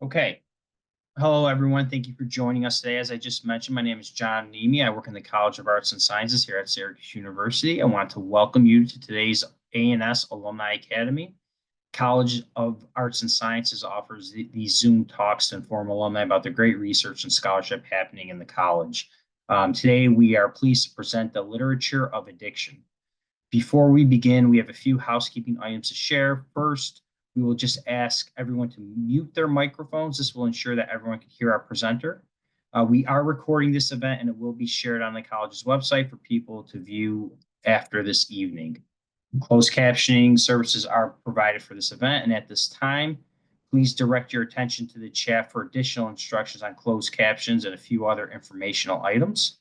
Okay. Hello, everyone. Thank you for joining us today. As I just mentioned, my name is John Nemi. I work in the College of Arts and Sciences here at Syracuse University. I want to welcome you to today's A&S Alumni Academy. College of Arts and Sciences offers these Zoom talks to inform alumni about the great research and scholarship happening in the college. Today, we are pleased to present the literature of addiction. Before we begin, we have a few housekeeping items to share. First, we will just ask everyone to mute their microphones. This will ensure that everyone can hear our presenter. We are recording this event and it will be shared on the college's website for people to view after this evening. Closed captioning services are provided for this event, and at this time, please direct your attention to the chat for additional instructions on closed captions and a few other informational items.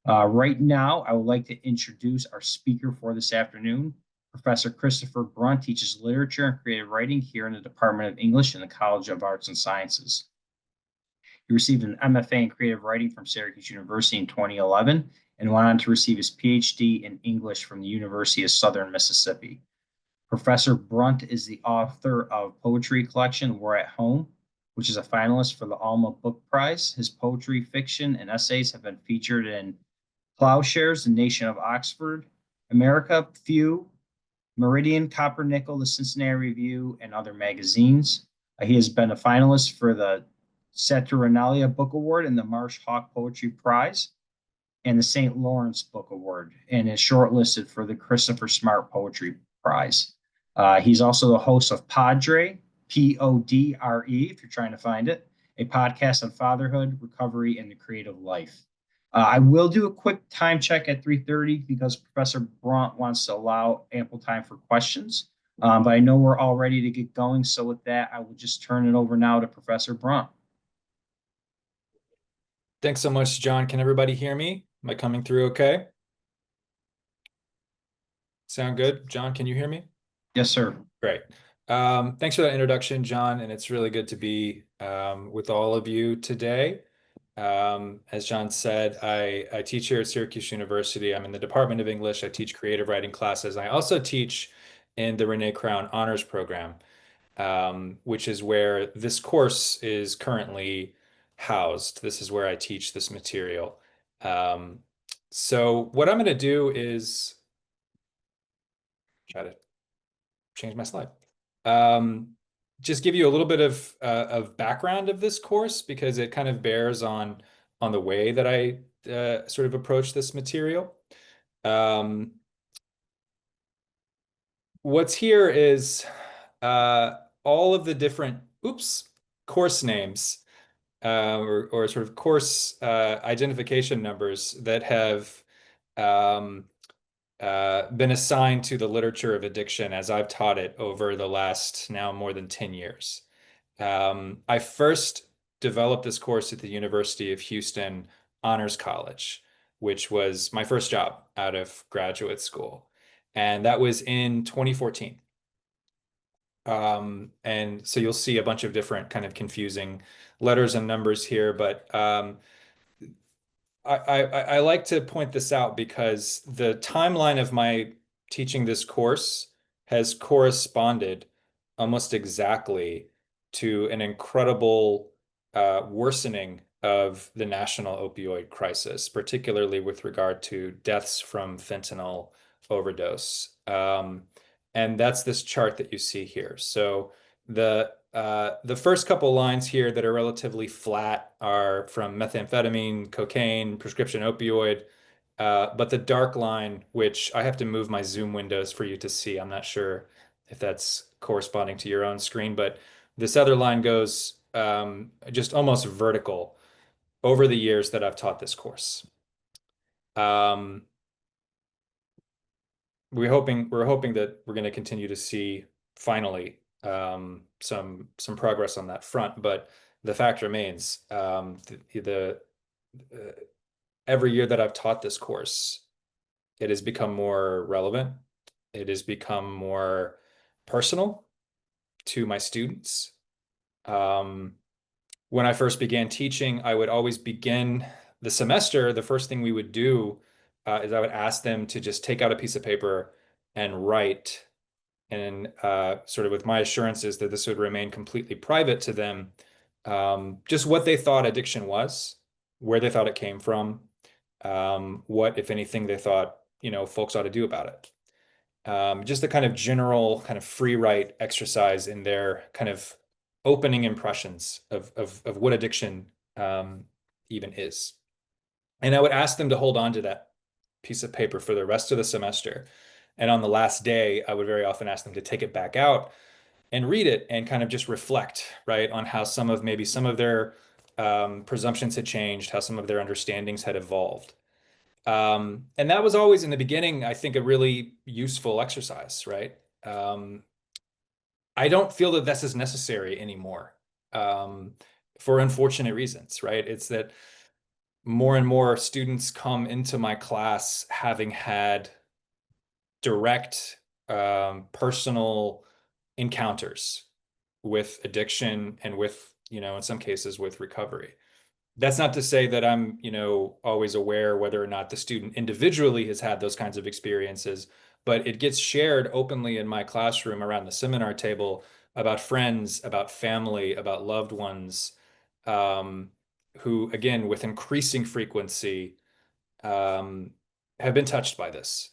Right now, I would like to introduce our speaker for this afternoon. Professor Christopher Brunt teaches literature and creative writing here in the Department of English in the College of Arts and Sciences. He received an MFA in creative writing from Syracuse University in 2011 and went on to receive his PhD in English from the University of Southern Mississippi. Professor Brunt is the author of poetry collection We're at Home, which is a finalist for the Alma Book Prize. His poetry, fiction, and essays have been featured in Plowshares, The Nation of Oxford, America, Few, Meridian, Copper Nickel, the Cincinnati Review, and other magazines. He has been a finalist for the Saturnalia Book Award and the Marsh Hawk Poetry Prize and the St. Lawrence Book Award, and is shortlisted for the Christopher Smart Poetry Prize. He's also the host of Podre, Podre, if you're trying to find it, a podcast on fatherhood, recovery, and the creative life. I will do a quick time check at 3:30 because Professor Brunt wants to allow ample time for questions. But I know we're all ready to get going. So with that, I will just turn it over now to Professor Brunt. Thanks so much, John. Can everybody hear me? Am I coming through okay? Sound good? John, can you hear me? Yes, sir. Great. Thanks for that introduction, John, and it's really good to be with all of you today. As John said, I teach here at Syracuse University. I'm in the Department of English. I teach creative writing classes. I also teach in the Renee Crown Honors Program, which is where this course is currently housed. This is where I teach this material. So what I'm going to do is try to change my slide. Just give you a little bit of background of this course because it kind of bears on the way that I sort of approach this material. What's here is all of the different course names or sort of course identification numbers that have been assigned to the literature of addiction as I've taught it over the last now more than 10 years. I first developed this course at the University of Houston Honors College, which was my first job out of graduate school. And that was in 2014. And so you'll see a bunch of different kind of confusing letters and numbers here, but I like to point this out because the timeline of my teaching this course has corresponded almost exactly to an incredible worsening of the national opioid crisis, particularly with regard to deaths from fentanyl overdose. And that's this chart that you see here. So the first couple lines here that are relatively flat are from methamphetamine, cocaine, prescription opioid. But the dark line, which I have to move my Zoom windows for you to see, I'm not sure if that's corresponding to your own screen, but this other line goes just almost vertical over the years that I've taught this course. We're hoping that we're going to continue to see finally some progress on that front, but the fact remains every year that I've taught this course, it has become more relevant. It has become more personal to my students. When I first began teaching, I would always begin the semester. The first thing we would do is I would ask them to just take out a piece of paper and write, and sort of with my assurances that this would remain completely private to them, just what they thought addiction was, where they thought it came from, what, if anything, they thought, folks ought to do about it. Just a kind of general kind of free write exercise in their kind of opening impressions of what addiction even is. And I would ask them to hold on to that piece of paper for the rest of the semester. And on the last day, I would very often ask them to take it back out and read it and kind of just reflect, right, on how maybe some of their presumptions had changed, how some of their understandings had evolved. And that was always in the beginning, I think, a really useful exercise, right? I don't feel that this is necessary anymore, um, for unfortunate reasons, right? It's that more and more students come into my class having had direct personal encounters with addiction and with, in some cases with recovery. That's not to say that I'm, always aware whether or not the student individually has had those kinds of experiences, but it gets shared openly in my classroom around the seminar table about friends, about family, about loved ones, um, who, again, with increasing frequency, um, have been touched by this.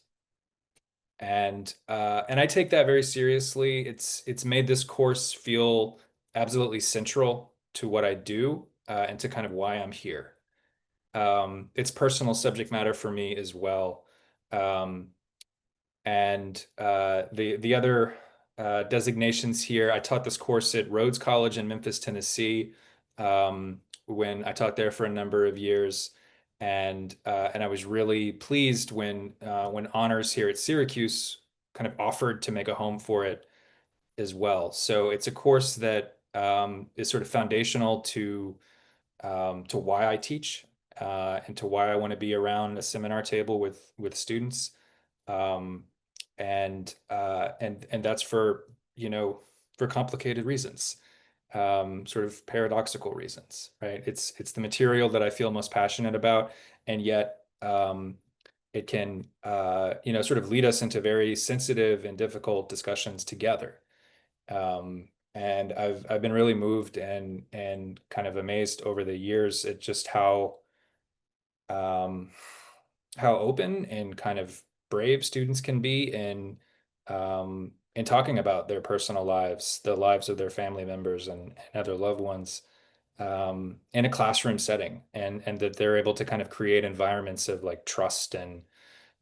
And I take that very seriously. It's made this course feel absolutely central to what I do, and to kind of why I'm here. It's personal subject matter for me as well. Um, and the other designations here, I taught this course at Rhodes College in Memphis, Tennessee, when I taught there for a number of years. And I was really pleased when honors here at Syracuse kind of offered to make a home for it as well. So it's a course that is sort of foundational to why I teach, and to why I want to be around a seminar table with students. Um, and that's for, for complicated reasons, sort of paradoxical reasons, right? It's the material that I feel most passionate about, and yet it can, sort of lead us into very sensitive and difficult discussions together. And I've been really moved and kind of amazed over the years at just um, how open and kind of brave students can be in talking about their personal lives, the lives of their family members and other loved ones, in a classroom setting, and that they're able to kind of create environments of like trust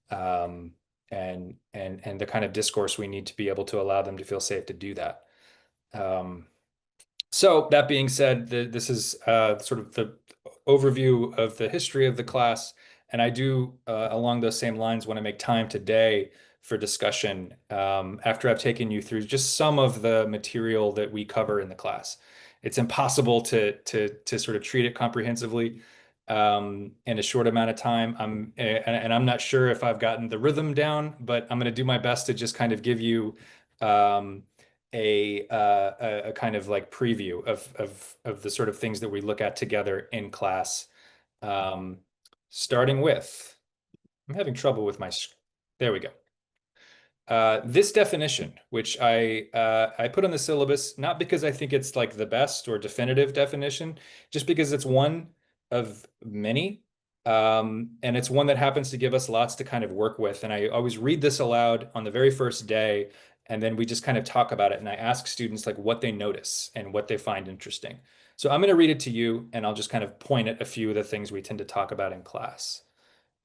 um, and the kind of discourse we need to be able to allow them to feel safe to do that. Um, so that being said, this is sort of the overview of the history of the class, and I do, along those same lines, want to make time today for discussion, after I've taken you through just some of the material that we cover in the class. It's impossible to sort of treat it comprehensively in a short amount of time. And I'm not sure if I've gotten the rhythm down, but I'm going to do my best to just kind of give you um, a kind of like preview of the sort of things that we look at together in class. Um, starting with, I'm having trouble with there we go. This definition, which I put on the syllabus, not because I think it's like the best or definitive definition, just because it's one of many, and it's one that happens to give us lots to kind of work with. And I always read this aloud on the very first day, and then we just kind of talk about it. And I ask students like what they notice and what they find interesting. So I'm going to read it to you, and I'll just kind of point at a few of the things we tend to talk about in class.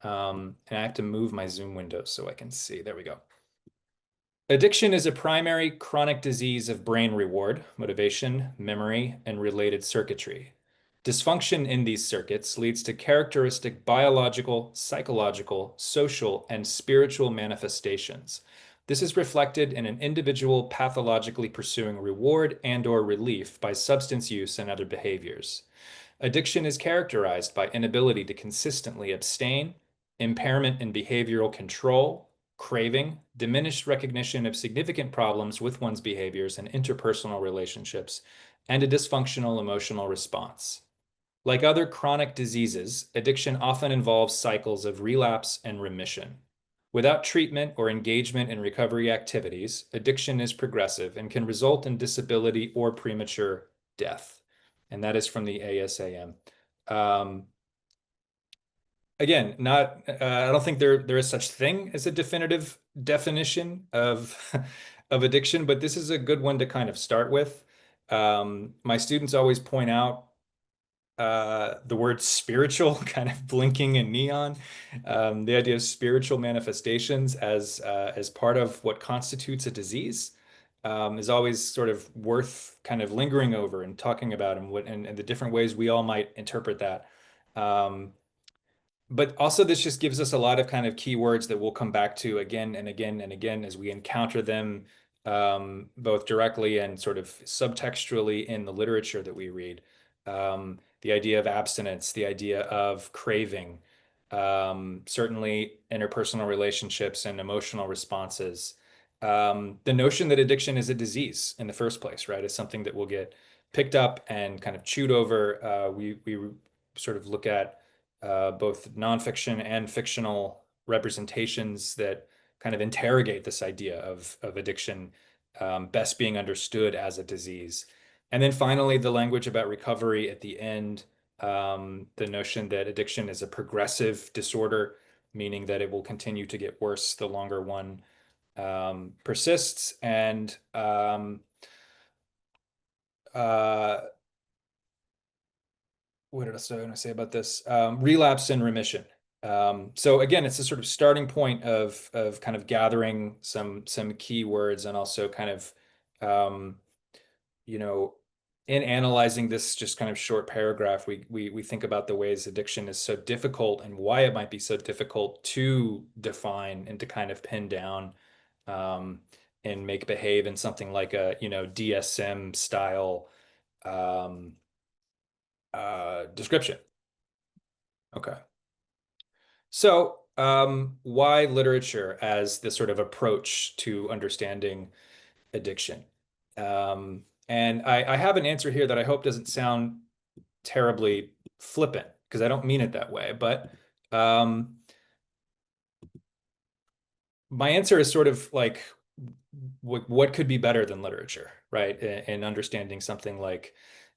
And I have to move my Zoom window so I can see. There we go. Addiction is a primary chronic disease of brain reward, motivation, memory, and related circuitry. Dysfunction in these circuits leads to characteristic biological, psychological, social, and spiritual manifestations. This is reflected in an individual pathologically pursuing reward and/or relief by substance use and other behaviors. Addiction is characterized by inability to consistently abstain, impairment in behavioral control, craving, diminished recognition of significant problems with one's behaviors and interpersonal relationships, and a dysfunctional emotional response. Like other chronic diseases, addiction often involves cycles of relapse and remission. Without treatment or engagement in recovery activities, addiction is progressive and can result in disability or premature death. and that is from the ASAM. Um, Again, not I don't think there is such thing as a definitive definition of of addiction, but this is a good one to kind of start with. My students always point out the word spiritual kind of blinking in neon. The idea of spiritual manifestations as part of what constitutes a disease is always sort of worth kind of lingering over and talking about, and the different ways we all might interpret that. Um, but also, this just gives us a lot of kind of keywords that we'll come back to again and again and again as we encounter them, both directly and sort of subtextually in the literature that we read. The idea of abstinence, the idea of craving, certainly interpersonal relationships and emotional responses. The notion that addiction is a disease in the first place, right, is something that will get picked up and kind of chewed over. We sort of look at both nonfiction and fictional representations that kind of interrogate this idea of addiction best being understood as a disease. And then finally, the language about recovery at the end, the notion that addiction is a progressive disorder, meaning that it will continue to get worse the longer one persists. And uh, what did I want to say about this? Relapse and remission. So again, it's a sort of starting point of kind of gathering some keywords and also kind of um, you know in analyzing this just kind of short paragraph, we think about the ways addiction is so difficult and why it might be so difficult to define and to kind of pin down um, and make behave in something like a DSM style um, description. Okay. So, why literature as the sort of approach to understanding addiction? And I have an answer here that I hope doesn't sound terribly flippant because I don't mean it that way. But um, my answer is sort of like, what could be better than literature, right? In understanding something like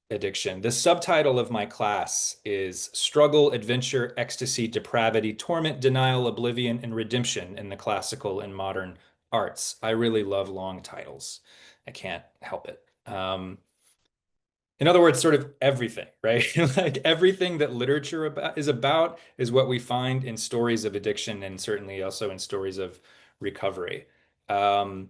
addiction. The subtitle of my class is Struggle, Adventure, Ecstasy, Depravity, Torment, Denial, Oblivion, and Redemption in the Classical and Modern Arts. I really love long titles. I can't help it. In other words, sort of everything, right? Like everything that literature about is what we find in stories of addiction and certainly also in stories of recovery. Um,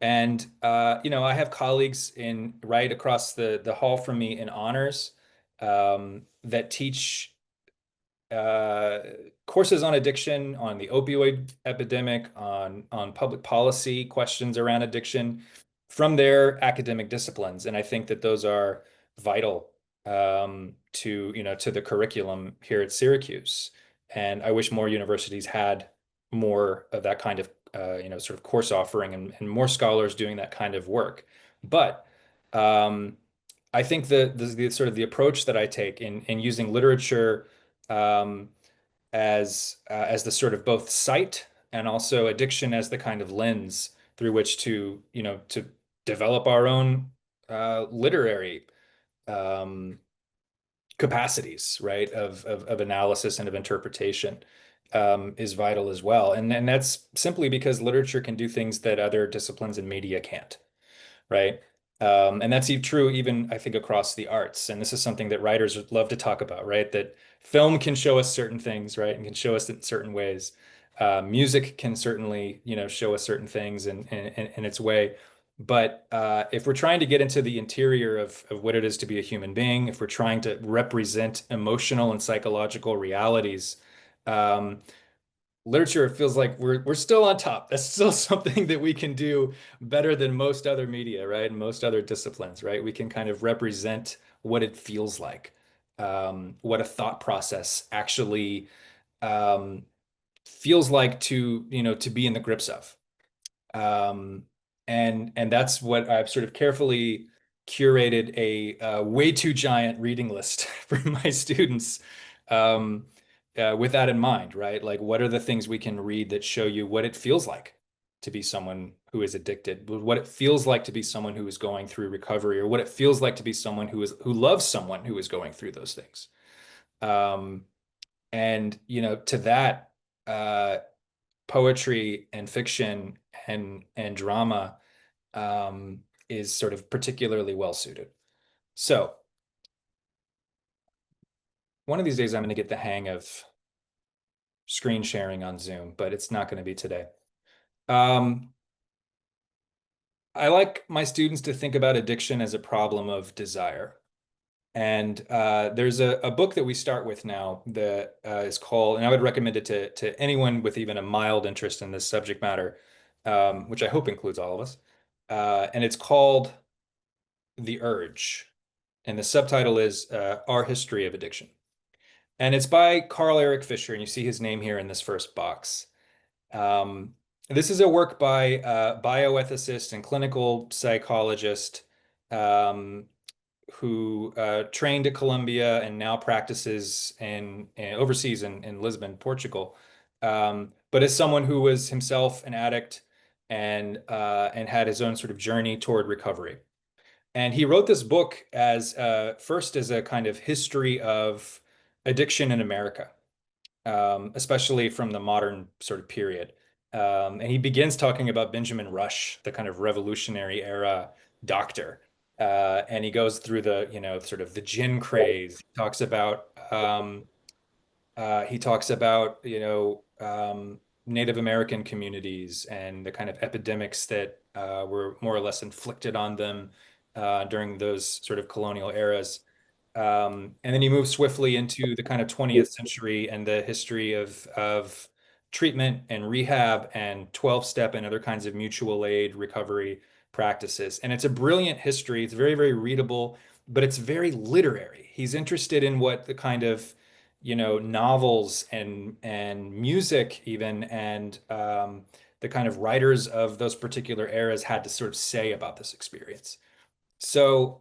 and I have colleagues in right across the hall from me in honors that teach uh, courses on addiction, on the opioid epidemic, on public policy questions around addiction from their academic disciplines, and I think that those are vital to the curriculum here at Syracuse. And I wish more universities had more of that kind of sort of course offering and more scholars doing that kind of work. But um, I think the sort of the approach that I take in using literature um, as the sort of both site and also addiction as the kind of lens through which to develop our own literary um, capacities, right, of analysis and of interpretation is vital as well. And that's simply because literature can do things that other disciplines in media can't, right? And that's true even, I think, across the arts. And this is something that writers love to talk about, right? That film can show us certain things, right? And can show us in certain ways. Music can certainly, show us certain things in its way. But if we're trying to get into the interior of what it is to be a human being, if we're trying to represent emotional and psychological realities, um, literature feels like we're still on top. That's still something that we can do better than most other media, right? And most other disciplines, right? We can kind of represent what it feels like, what a thought process actually um, feels like to be in the grips of. Um, and that's what I've sort of carefully curated a way too giant reading list for my students with that in mind, right? Like, what are the things we can read that show you what it feels like? to be someone who is addicted, what it feels like to be someone who is going through recovery, or what it feels like to be someone who loves someone who is going through those things. Um, and to that, uh, poetry and fiction and drama is sort of particularly well suited. So one of these days I'm going to get the hang of screen sharing on Zoom, but it's not going to be today. Um, I like my students to think about addiction as a problem of desire. And there's a book that we start with now that is called, and I would recommend it to anyone with even a mild interest in this subject matter, which I hope includes all of us. And it's called The Urge. And the subtitle is Our History of Addiction. And it's by Carl Eric Fisher, and you see his name here in this first box. Um, this is a work by a bioethicist and clinical psychologist um, who trained at Columbia and now practices in overseas in Lisbon, Portugal. But as someone who was himself an addict and had his own sort of journey toward recovery. And he wrote this book as first as a kind of history of addiction in America, especially from the modern sort of period. And he begins talking about Benjamin Rush, the kind of revolutionary era doctor. And he goes through the, sort of the gin craze. He talks about, Native American communities and the kind of epidemics that were more or less inflicted on them during those sort of colonial eras. And then he moves swiftly into the kind of 20th century and the history of treatment and rehab and 12-step and other kinds of mutual aid recovery practices. And it's a brilliant history. It's very, very readable, but it's very literary. He's interested in what the kind of, novels and music even and the kind of writers of those particular eras had to sort of say about this experience. So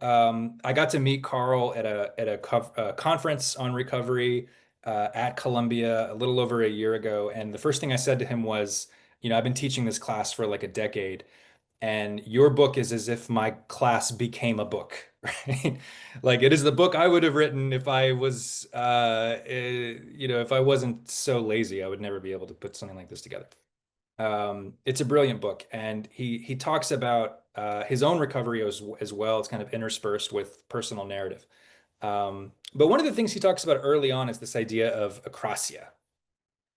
I got to meet Carl at a conference on recovery at Columbia a little over a year ago, and the first thing I said to him was, I've been teaching this class for like a decade, and your book is as if my class became a book, right? Like it is the book I would have written if I was, if I wasn't so lazy, I would never be able to put something like this together. It's a brilliant book, and he talks about his own recovery as well. It's kind of interspersed with personal narrative. But one of the things he talks about early on is this idea of akrasia,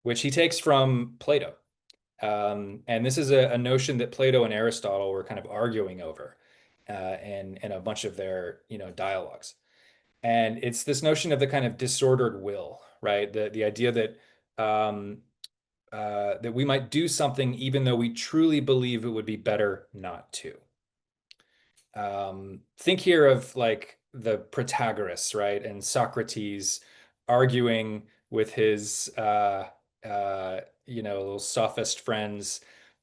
which he takes from Plato. And this is a notion that Plato and Aristotle were kind of arguing over in a bunch of their, dialogues. And it's this notion of the kind of disordered will, right? The idea um, that we might do something even though we truly believe it would be better not to. Think here of like the Protagoras, right? And Socrates arguing with his, little sophist friends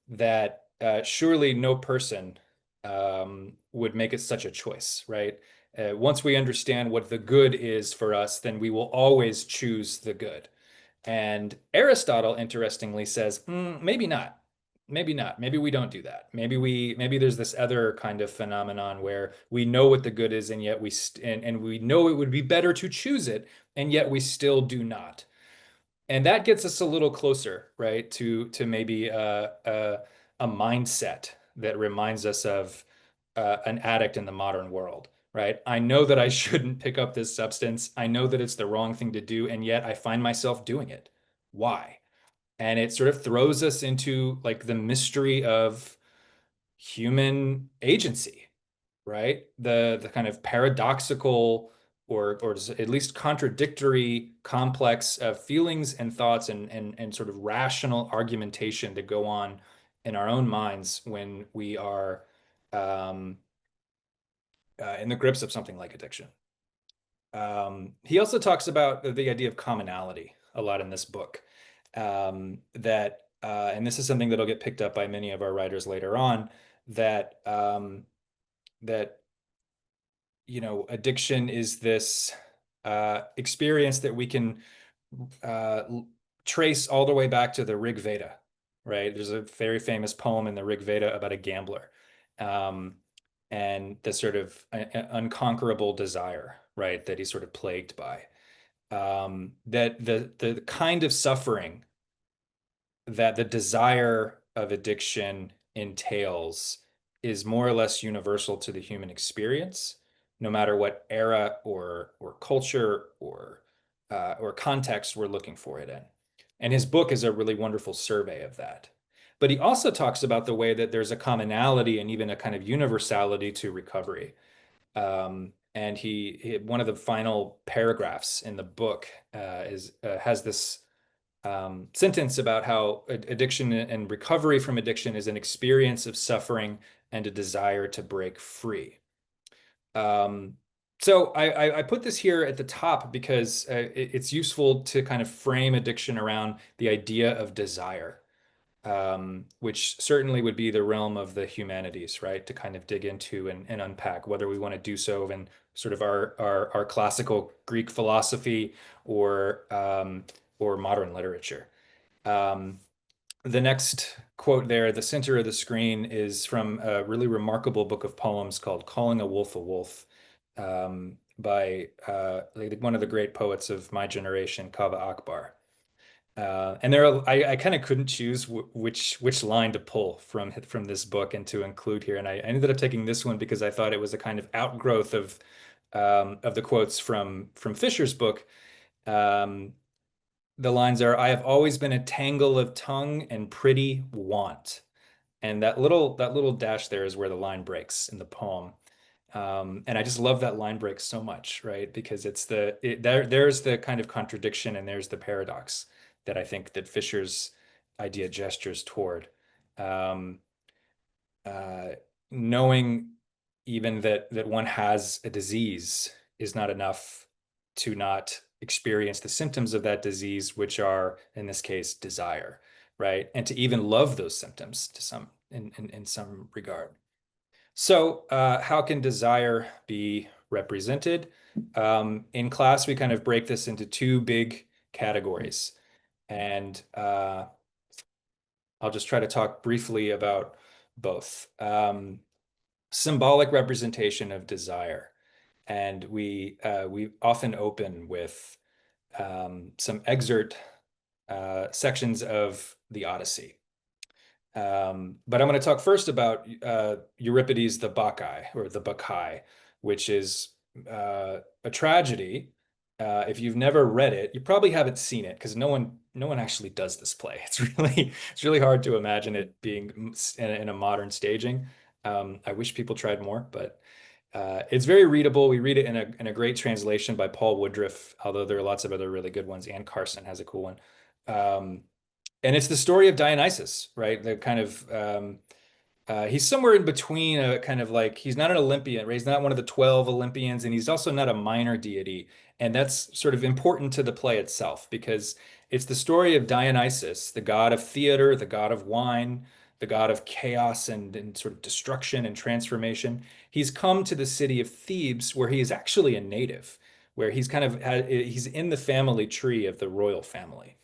that surely no person would make it such a choice, right? Once we understand what the good is for us, then we will always choose the good. And Aristotle, interestingly, says, maybe not. Maybe not. Maybe we don't do that. Maybe there's this other kind of phenomenon where we know what the good is, and yet and we know it would be better to choose it, and yet we still do not. And that gets us a little closer, right, to maybe a mindset that reminds us of an addict in the modern world, right? I know that I shouldn't pick up this substance. I know that it's the wrong thing to do, and yet I find myself doing it. Why? And it sort of throws us into like the mystery of human agency, right? The kind of paradoxical or at least contradictory complex of feelings and thoughts and sort of rational argumentation that go on in our own minds when we are um, in the grips of something like addiction. He also talks about the idea of commonality a lot in this book. And this is something that'll get picked up by many of our writers later on, that that addiction is this experience that we can uh, trace all the way back to the Rig Veda, right? There's a very famous poem in the Rig Veda about a gambler, um, and the sort of unconquerable desire, right, that he's sort of plagued by. That the kind of suffering that the desire of addiction entails is more or less universal to the human experience, no matter what era or culture or context we're looking for it in. And his book is a really wonderful survey of that. But he also talks about the way that there's a commonality and even a kind of universality to recovery. And one of the final paragraphs in the book is has this sentence about how addiction and recovery from addiction is an experience of suffering and a desire to break free. Um, so I put this here at the top because it's useful to kind of frame addiction around the idea of desire, which certainly would be the realm of the humanities, right? To kind of dig into and unpack whether we want to do so in sort of our classical Greek philosophy or modern literature. Um, the next quote there, the center of the screen, is from a really remarkable book of poems called Calling a Wolf a Wolf, by like one of the great poets of my generation, Kaveh Akbar. And I kind of couldn't choose which line to pull from this book and to include here, and I ended up taking this one because I thought it was a kind of outgrowth of the quotes from Fisher's book. Um, the lines are, "I have always been a tangle of tongue and pretty want." And that little dash there is where the line breaks in the poem. And I just love that line break so much, right? Because there's the kind of contradiction and there's the paradox that I think that Fisher's idea gestures toward. Um, uh, Knowing even that one has a disease is not enough to not experience the symptoms of that disease, which are, in this case, desire, right? And to even love those symptoms to in some regard. So, how can desire be represented? In class, we kind of break this into two big categories. And I'll just try to talk briefly about both. Symbolic representation of desire. And we often open with some excerpt sections of the Odyssey. But I'm going to talk first about Euripides' The Bacchae, or the Bacchae, which is a tragedy. If you've never read it, you probably haven't seen it because no one actually does this play. It's really hard to imagine it being in a modern staging. I wish people tried more, but it's very readable. We read it in a great translation by Paul Woodruff, although there are lots of other really good ones. Anne Carson has a cool one. Um, and it's the story of Dionysus, right? The kind of he's somewhere in between a kind of like he's not an Olympian, right? He's not one of the 12 Olympians, and he's also not a minor deity. And that's sort of important to the play itself because it's the story of Dionysus, the god of theater, the god of wine, the god of chaos and sort of destruction and transformation. He's come to the city of Thebes, where he is actually a native, where he's in the family tree of the royal family,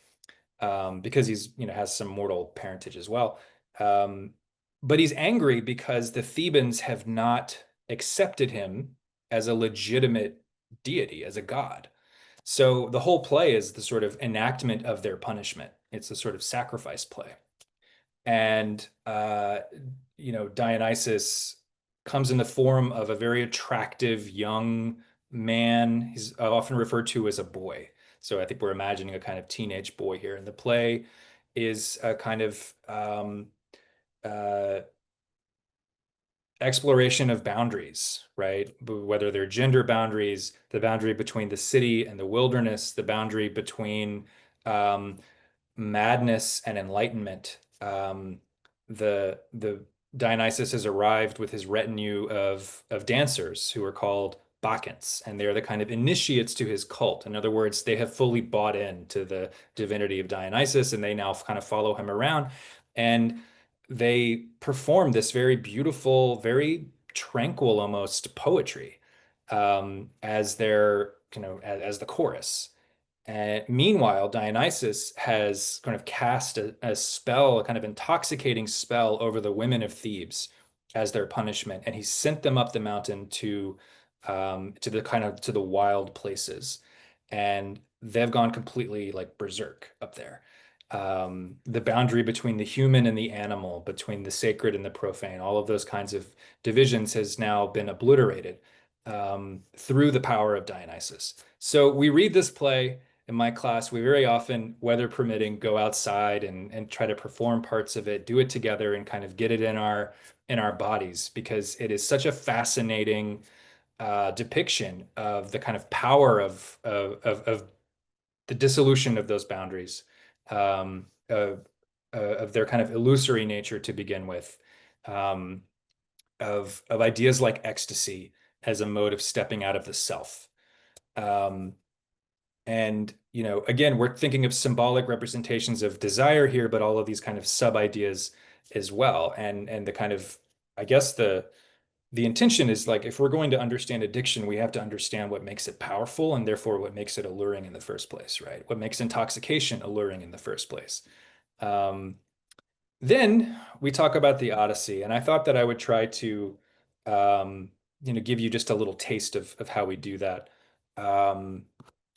because he's has some mortal parentage as well. Um, but he's angry because the Thebans have not accepted him as a legitimate deity, as a god. So the whole play is the sort of enactment of their punishment. It's a sort of sacrifice play. And Dionysus comes in the form of a very attractive young man. He's often referred to as a boy. So I think we're imagining a kind of teenage boy here. And the play is a kind of uh, exploration of boundaries, right? Whether they're gender boundaries, the boundary between the city and the wilderness, the boundary between um, madness and enlightenment. The Dionysus has arrived with his retinue of dancers who are called Bacchants, and they're the kind of initiates to his cult. In other words, they have fully bought in to the divinity of Dionysus, and they now kind of follow him around. And they perform this very beautiful, very tranquil, almost poetry as their, as the chorus. And meanwhile, Dionysus has kind of cast a spell, a kind of intoxicating spell over the women of Thebes as their punishment, and he sent them up the mountain to the kind of to the wild places, and they've gone completely like berserk up there. The boundary between the human and the animal, between the sacred and the profane, all of those kinds of divisions has now been obliterated through the power of Dionysus. So we read this play in my class. We very often, weather permitting, go outside and try to perform parts of it, do it together, and kind of get it in our bodies because it is such a fascinating depiction of the kind of power of the dissolution of those boundaries, um, of their kind of illusory nature to begin with, um, of ideas like ecstasy as a mode of stepping out of the self. Um, and, again, we're thinking of symbolic representations of desire here, but all of these kind of sub ideas as well. And the kind of, I guess the intention is like if we're going to understand addiction, we have to understand what makes it powerful and therefore what makes it alluring in the first place, right? What makes intoxication alluring in the first place. Um, then we talk about the Odyssey, and I thought that I would try to, um, give you just a little taste of how we do that. Um,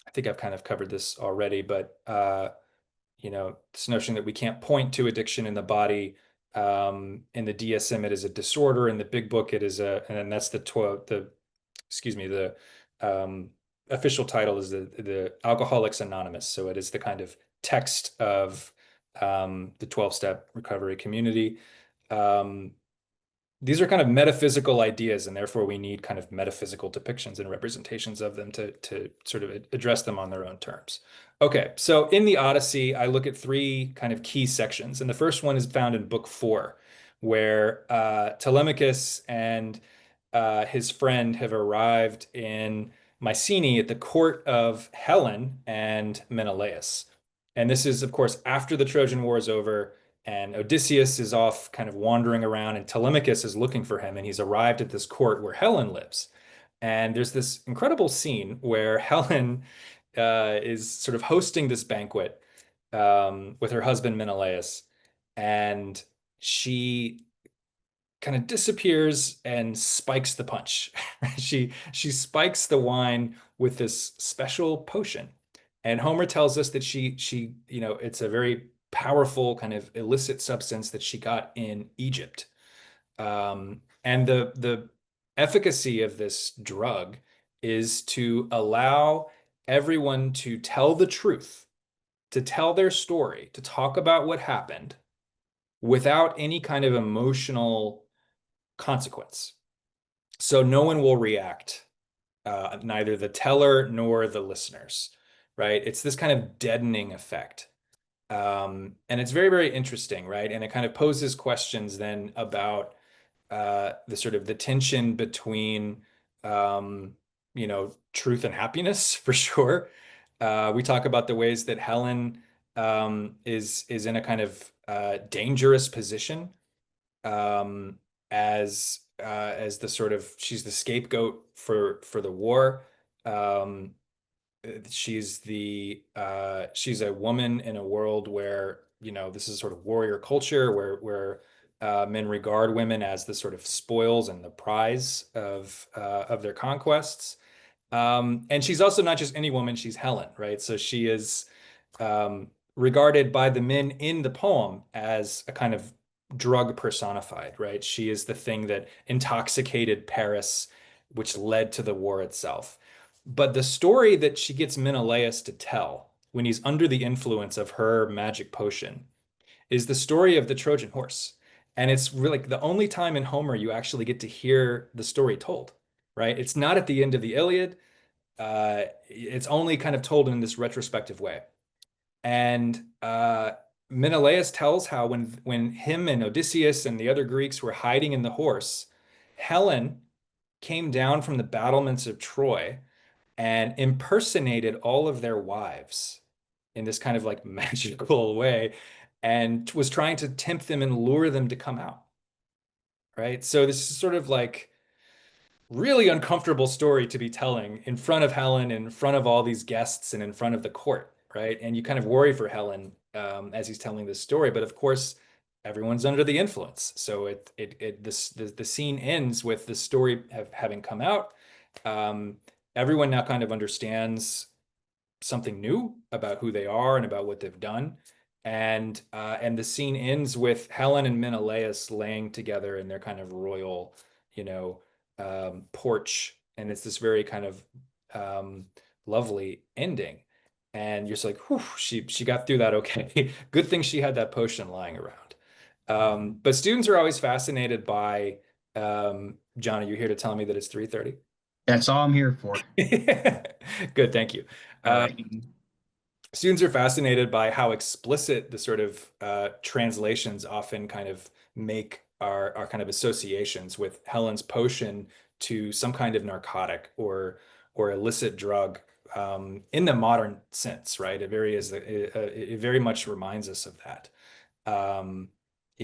I think I've kind of covered this already, but this notion that we can't point to addiction in the body. In the DSM, it is a disorder. In the Big Book, it is and that's excuse me, the um, official title is the Alcoholics Anonymous. So it is the kind of text of the 12-step recovery community. Um, these are kind of metaphysical ideas, and therefore we need kind of metaphysical depictions and representations of them to sort of address them on their own terms. Okay, so in the Odyssey, I look at three kind of key sections, and the first one is found in Book 4, where Telemachus and his friend have arrived in Mycenae at the court of Helen and Menelaus. And this is, of course, after the Trojan War is over, and Odysseus is off kind of wandering around, and Telemachus is looking for him, and he's arrived at this court where Helen lives. And there's this incredible scene where Helen is sort of hosting this banquet with her husband Menelaus, and she kind of disappears and spikes the punch. She spikes the wine with this special potion. And Homer tells us that it's a very powerful kind of illicit substance that she got in Egypt. And the efficacy of this drug is to allow everyone to tell the truth, to tell their story, to talk about what happened without any kind of emotional consequence. So no one will react, neither the teller nor the listeners, right? It's this kind of deadening effect. And it's very, very interesting, right? And it kind of poses questions then about the sort of the tension between, truth and happiness for sure. We talk about the ways that Helen is in a kind of dangerous position um, as the sort of she's the scapegoat for the war. Um, she's a woman in a world where this is sort of warrior culture where men regard women as the sort of spoils and the prize of their conquests. And she's also not just any woman, she's Helen, right? So she is regarded by the men in the poem as a kind of drug personified, right? She is the thing that intoxicated Paris, which led to the war itself. But the story that she gets Menelaus to tell when he's under the influence of her magic potion is the story of the Trojan horse. And it's really the only time in Homer you actually get to hear the story told, right? It's not at the end of the Iliad. It's only kind of told in this retrospective way. And Menelaus tells how when him and Odysseus and the other Greeks were hiding in the horse, Helen came down from the battlements of Troy and impersonated all of their wives in this kind of like magical way and was trying to tempt them and lure them to come out. Right. So this is sort of like really uncomfortable story to be telling in front of Helen, in front of all these guests, and in front of the court, right? And you kind of worry for Helen as he's telling this story, but of course, everyone's under the influence. So the scene ends with the story having come out. Um, Everyone now kind of understands something new about who they are and about what they've done. And the scene ends with Helen and Menelaus laying together in their kind of royal, you know, porch, and it's this very kind of um, lovely ending. And you're just like, whew, she got through that okay. Good thing she had that potion lying around. But students are always fascinated by John, are you here to tell me that it's 3:30? That's all I'm here for. Good, thank you. All right. Students are fascinated by how explicit the sort of translations often kind of make our kind of associations with Helen's potion to some kind of narcotic or illicit drug in the modern sense, right? It very much reminds us of that. Um,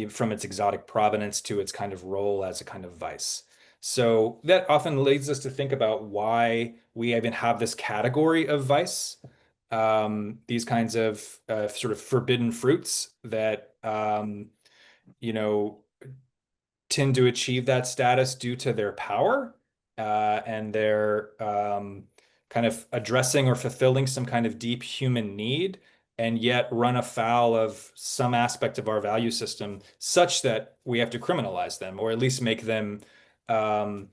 from its exotic provenance to its kind of role as a kind of vice. So that often leads us to think about why we even have this category of vice, these kinds of sort of forbidden fruits that you know tend to achieve that status due to their power and their kind of addressing or fulfilling some kind of deep human need, and yet run afoul of some aspect of our value system such that we have to criminalize them or at least make them um,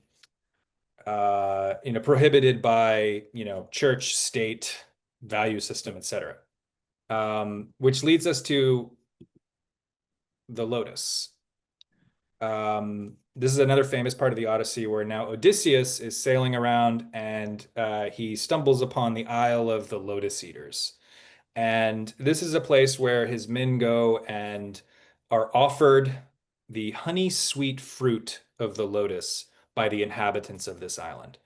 prohibited by, church, state, value system, etc. Which leads us to the lotus. This is another famous part of the Odyssey where now Odysseus is sailing around and he stumbles upon the Isle of the Lotus Eaters. And this is a place where his men go and are offered the honey sweet fruit of the lotus by the inhabitants of this island.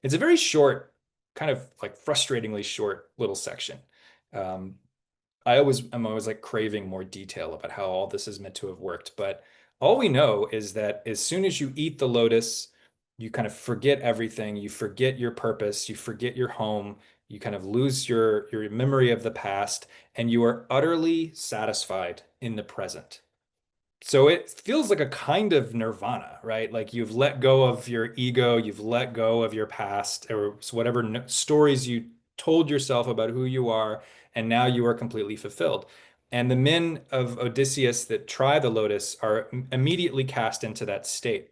It's a very short, kind of like frustratingly short little section. Um, I'm always like craving more detail about how all this is meant to have worked. But all we know is that as soon as you eat the lotus, you kind of forget everything. You forget your purpose. You forget your home. You kind of lose your memory of the past, and you are utterly satisfied in the present. So it feels like a kind of nirvana, right? Like you've let go of your ego, you've let go of your past or whatever stories you told yourself about who you are, and now you are completely fulfilled. And the men of Odysseus that try the lotus are immediately cast into that state.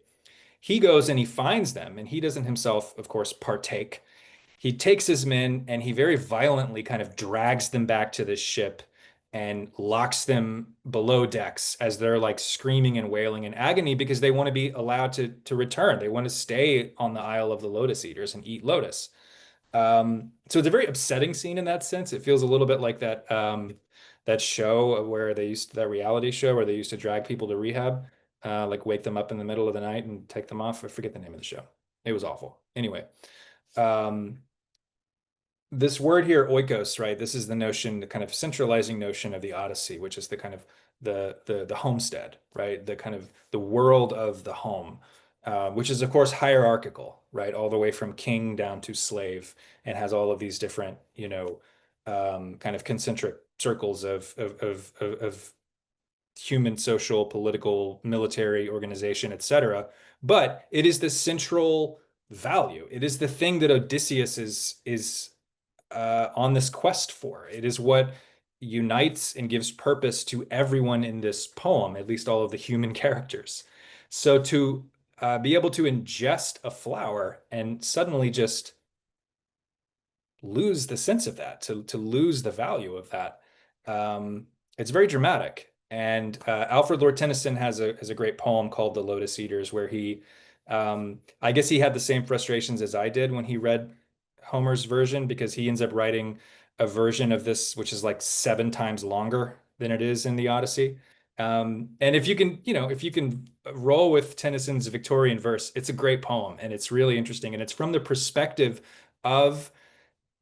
He goes and he finds them, and he doesn't himself, of course, partake. He takes his men and he very violently kind of drags them back to this ship and locks them below decks as they're like screaming and wailing in agony because they want to be allowed to return. They want to stay on the Isle of the Lotus Eaters and eat lotus. So it's a very upsetting scene in that sense. It feels a little bit like that show where that reality show where they used to drag people to rehab, like wake them up in the middle of the night and take them off. I forget the name of the show. It was awful. Anyway, um, this word here, oikos, right? This is the notion, the kind of centralizing notion of the Odyssey, which is the kind of the homestead, right? The kind of the world of the home, which is of course hierarchical, right? All the way from king down to slave, and has all of these different, kind of concentric circles of human, social, political, military organization, etc. But it is the central value. It is the thing that Odysseus is on this quest for. It is what unites and gives purpose to everyone in this poem, at least all of the human characters. So to be able to ingest a flower and suddenly just lose the sense of that, to lose the value of that, it's very dramatic. And Alfred Lord Tennyson has a great poem called "The Lotus Eaters," where I guess he had the same frustrations as I did when he read Homer's version, because he ends up writing a version of this which is like 7 times longer than it is in the Odyssey. And if you can roll with Tennyson's Victorian verse, it's a great poem and it's really interesting. And it's from the perspective of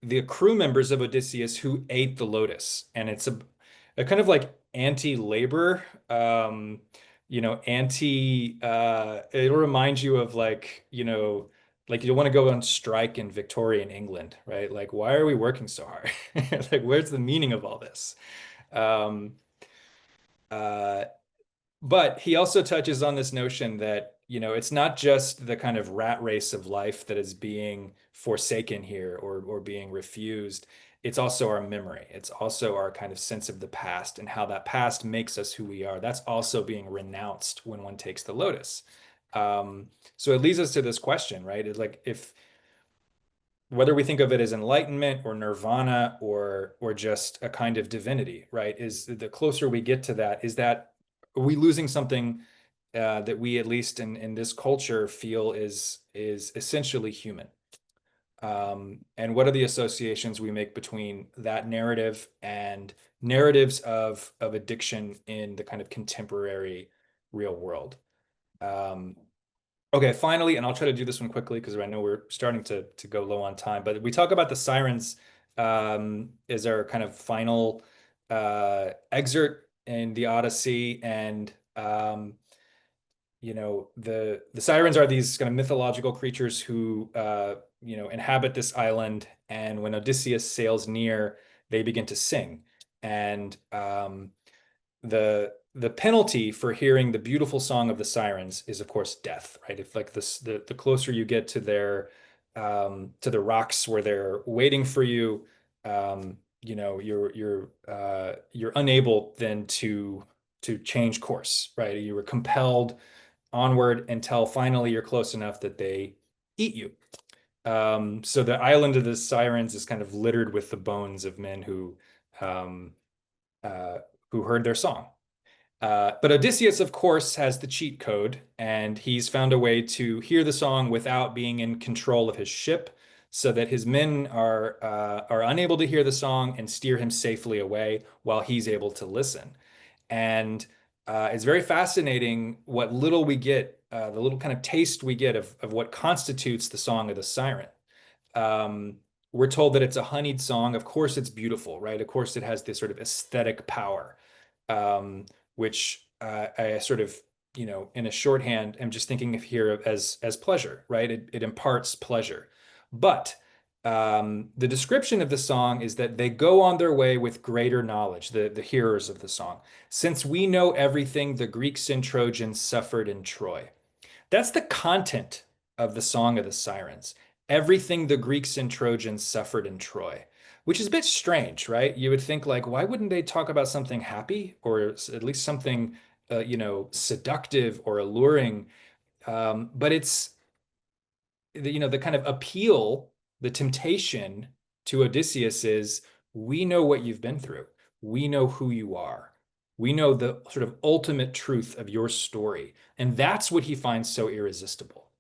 the crew members of Odysseus who ate the lotus. And it's a kind of like anti-labor, anti, it'll remind you of like, like you want to go on strike in Victorian England, right? Like, why are we working so hard? Like, where's the meaning of all this? Um, uh, but he also touches on this notion that, it's not just the kind of rat race of life that is being forsaken here or being refused. It's also our memory. It's also our kind of sense of the past and how that past makes us who we are. That's also being renounced when one takes the lotus. So it leads us to this question, right? It's like if whether we think of it as enlightenment or nirvana or just a kind of divinity, right? Is the closer we get to that, is that are we losing something that we, at least in this culture, feel is essentially human? And what are the associations we make between that narrative and narratives of addiction in the kind of contemporary real world? Um, Okay, finally, and I'll try to do this one quickly because I know we're starting to go low on time, but we talk about the sirens as our kind of final excerpt in the Odyssey, and the sirens are these kind of mythological creatures who inhabit this island, and when Odysseus sails near, they begin to sing, and the penalty for hearing the beautiful song of the sirens is, of course, death, right? If like this, the closer you get to their to the rocks where they're waiting for you, you're unable then to change course, right? You were compelled onward until finally you're close enough that they eat you. So the island of the sirens is kind of littered with the bones of men um, uh, who heard their song. But Odysseus, of course, has the cheat code, and he's found a way to hear the song without being in control of his ship, so that his men are unable to hear the song and steer him safely away while he's able to listen. And it's very fascinating what little we get, the little kind of taste we get of what constitutes the song of the siren. Um, we're told that it's a honeyed song. Of course, it's beautiful, right? Of course, it has this sort of aesthetic power, which I sort of, in a shorthand, am just thinking of here as pleasure, right? It imparts pleasure. But the description of the song is that they go on their way with greater knowledge, the hearers of the song. Since we know everything the Greeks and Trojans suffered in Troy. That's the content of the Song of the Sirens. Everything the Greeks and Trojans suffered in Troy, which is a bit strange, right? You would think like, why wouldn't they talk about something happy or at least something, seductive or alluring? But it's the kind of appeal, the temptation to Odysseus is, we know what you've been through. We know who you are. We know the sort of ultimate truth of your story. And that's what he finds so irresistible.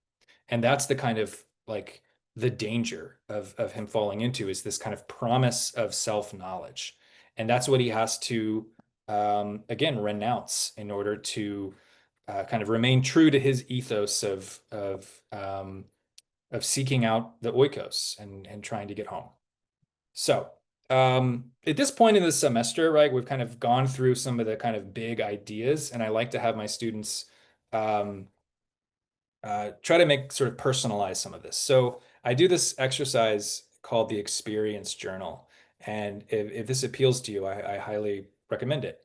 And that's the kind of like the danger of him falling into, is this kind of promise of self-knowledge. And that's what he has to again renounce in order to kind of remain true to his ethos of seeking out the oikos and trying to get home. So, at this point in the semester, right, we've kind of gone through some of the kind of big ideas, and I like to have my students um, try to make sort of personalize some of this. So I do this exercise called the experience journal. And if this appeals to you, I highly recommend it.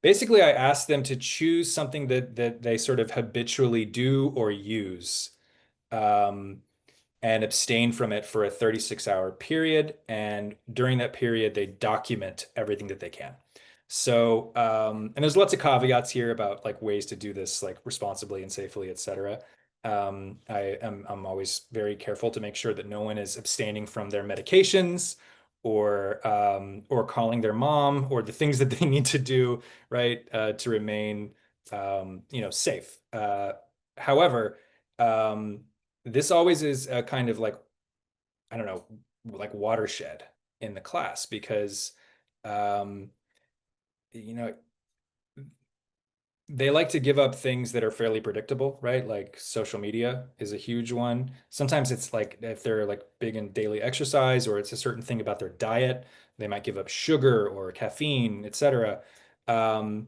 Basically, I ask them to choose something that they sort of habitually do or use. Um, and abstain from it for a 36-hour period. And during that period, they document everything that they can. So, and there's lots of caveats here about like ways to do this like responsibly and safely, etc. I'm always very careful to make sure that no one is abstaining from their medications or calling their mom or the things that they need to do, right, to remain safe. However, this always is a kind of like, I don't know, like watershed in the class because, um, you know, they like to give up things that are fairly predictable, right? Like social media is a huge one. Sometimes it's like if they're like big in daily exercise or it's a certain thing about their diet, they might give up sugar or caffeine, etc. Um,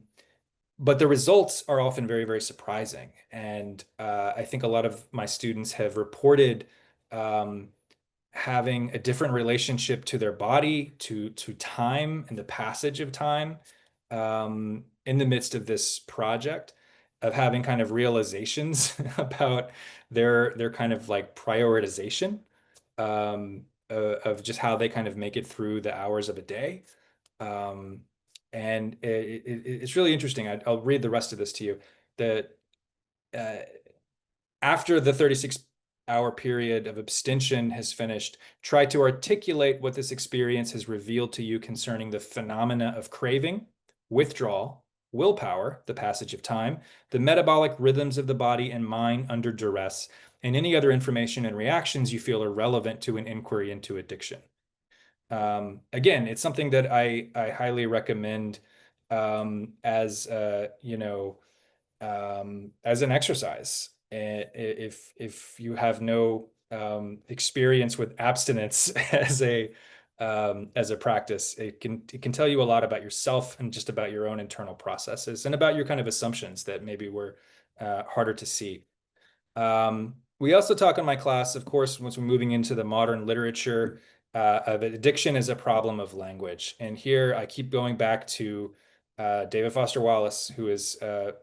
but the results are often very, very surprising. And I think a lot of my students have reported um, having a different relationship to their body, to time and the passage of time in the midst of this project, of having kind of realizations about their kind of like prioritization of just how they kind of make it through the hours of a day. Um, and it's really interesting. I'll read the rest of this to you. The uh, After the 36-hour period of abstention has finished, try to articulate what this experience has revealed to you concerning the phenomena of craving, withdrawal, willpower, the passage of time, the metabolic rhythms of the body and mind under duress, and any other information and reactions you feel are relevant to an inquiry into addiction. Again, it's something that I highly recommend as as an exercise. If you have no experience with abstinence as a practice, it can tell you a lot about yourself and just about your own internal processes and about your kind of assumptions that maybe were harder to see. We also talk in my class, of course, once we're moving into the modern literature of addiction as a problem of language. And here I keep going back to David Foster Wallace, who is a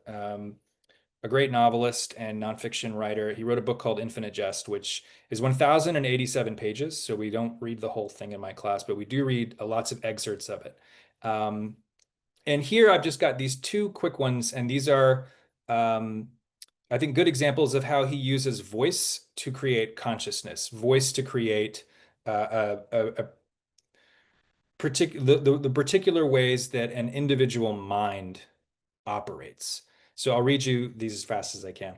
great novelist and nonfiction writer. He wrote a book called Infinite Jest, which is 1,087 pages. So we don't read the whole thing in my class, but we do read lots of excerpts of it. And here I've just got these two quick ones, and these are, I think, good examples of how he uses voice to create consciousness, voice to create a particular the particular ways that an individual mind operates. So I'll read you these as fast as I can.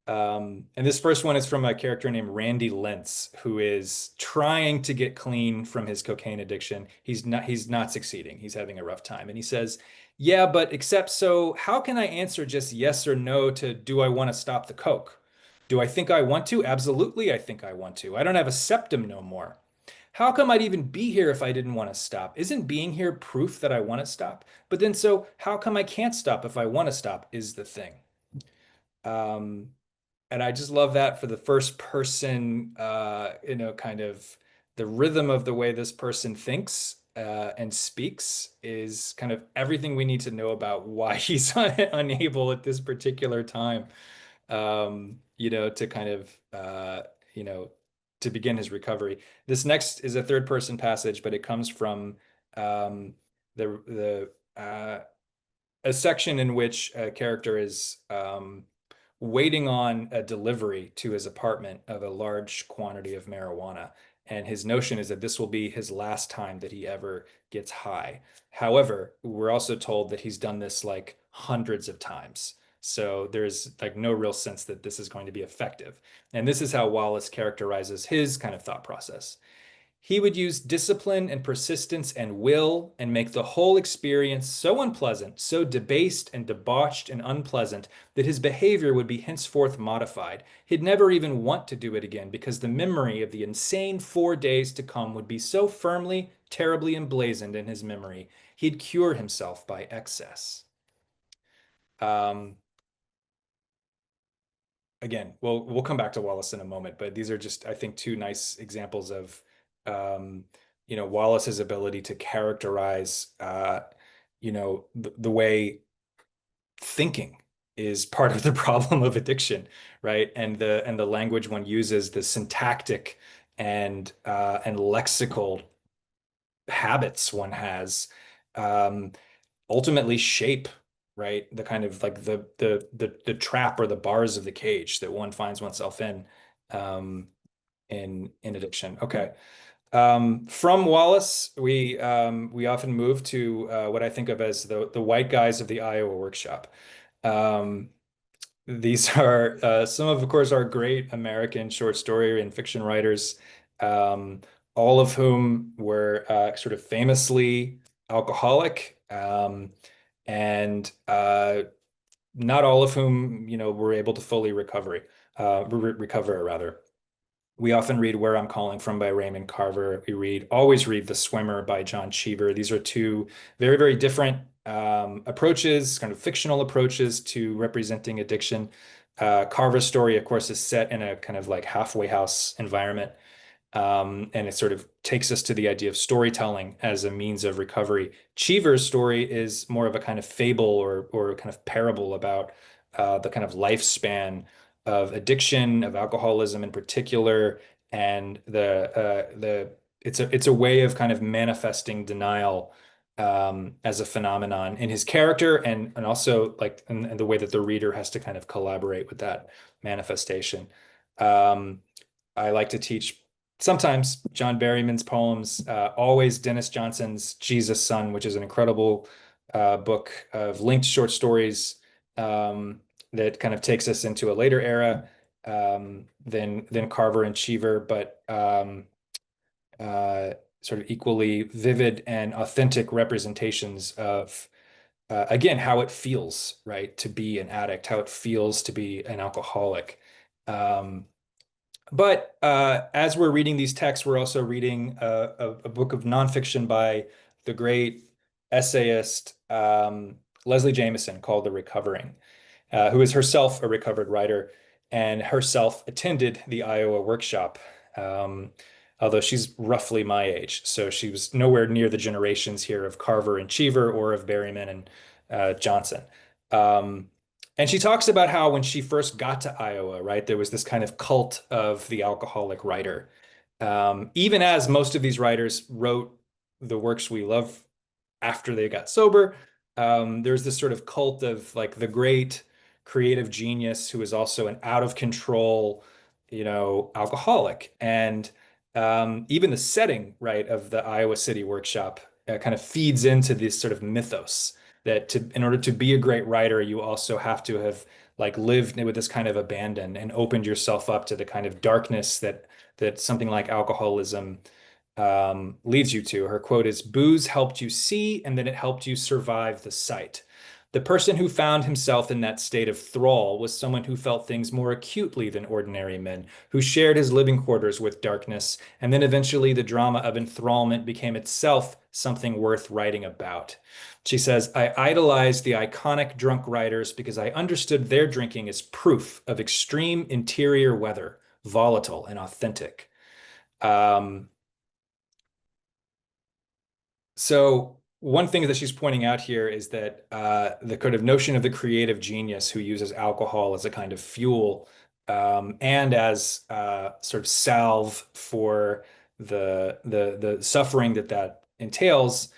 And this first one is from a character named Randy Lentz, who is trying to get clean from his cocaine addiction. He's not succeeding. He's having a rough time. And he says, "Yeah, but except so, how can I answer just yes or no to do I want to stop the coke? Do I think I want to? Absolutely, I think I want to. I don't have a septum no more. How come I'd even be here if I didn't want to stop? Isn't being here proof that I want to stop? But then so how come I can't stop if I want to stop is the thing." Um, and I just love that for the first person, kind of the rhythm of the way this person thinks and speaks is kind of everything we need to know about why he's unable at this particular time, to kind of, to begin his recovery. This next is a third person passage, but it comes from the a section in which a character is waiting on a delivery to his apartment of a large quantity of marijuana. And his notion is that this will be his last time that he ever gets high. However, we're also told that he's done this like hundreds of times. So there's like no real sense that this is going to be effective. And this is how Wallace characterizes his kind of thought process. He would use discipline and persistence and will and make the whole experience so unpleasant, so debased and debauched and unpleasant that his behavior would be henceforth modified. He'd never even want to do it again because the memory of the insane 4 days to come would be so firmly, terribly emblazoned in his memory. He'd cure himself by excess. Um, Again, we'll come back to Wallace in a moment, but these are just, I think, two nice examples of um, Wallace's ability to characterize the way thinking is part of the problem of addiction, right? And the language one uses, the syntactic and lexical habits one has, um, ultimately shape, right, the kind of like the trap or the bars of the cage that one finds oneself um, in addiction. Okay. From Wallace, we often move to what I think of as the white guys of the Iowa workshop. Um, these are some of course, our great American short story and fiction writers, um, all of whom were sort of famously alcoholic, and not all of whom, were able to fully recover rather. We often read Where I'm Calling From by Raymond Carver. We always read The Swimmer by John Cheever. These are two very, very different approaches, kind of fictional approaches to representing addiction. Carver's story, of course, is set in a kind of like halfway house environment. And it sort of takes us to the idea of storytelling as a means of recovery. Cheever's story is more of a kind of fable or kind of parable about the kind of lifespan of addiction, of alcoholism in particular, and the it's a way of kind of manifesting denial as a phenomenon in his character and also like in the way that the reader has to kind of collaborate with that manifestation. Um, I like to teach sometimes John Berryman's poems, always Dennis Johnson's Jesus Son, which is an incredible book of linked short stories that kind of takes us into a later era than Carver and Cheever, but sort of equally vivid and authentic representations of again how it feels, right, to be an addict, how it feels to be an alcoholic. Um, but as we're reading these texts, we're also reading a book of nonfiction by the great essayist Leslie Jameson called The Recovering, who is herself a recovered writer and herself attended the Iowa workshop, um, although she's roughly my age. So she was nowhere near the generations here of Carver and Cheever or of Berryman and Johnson. Um, and she talks about how when she first got to Iowa, right, there was this kind of cult of the alcoholic writer. Even as most of these writers wrote the works we love after they got sober, there's this sort of cult of like the great creative genius who is also an out of control, alcoholic. And even the setting, right, of the Iowa City workshop kind of feeds into this sort of mythos that in order to be a great writer, you also have to have like lived with this kind of abandon and opened yourself up to the kind of darkness that something like alcoholism leads you to. Her quote is, "Booze helped you see, and then it helped you survive the sight." The person who found himself in that state of thrall was someone who felt things more acutely than ordinary men, who shared his living quarters with darkness, and then eventually the drama of enthrallment became itself something worth writing about. She says, "I idolized the iconic drunk writers because I understood their drinking as proof of extreme interior weather, volatile and authentic." Um, So one thing that she's pointing out here is that the kind of notion of the creative genius who uses alcohol as a kind of fuel and as sort of salve for the suffering that entails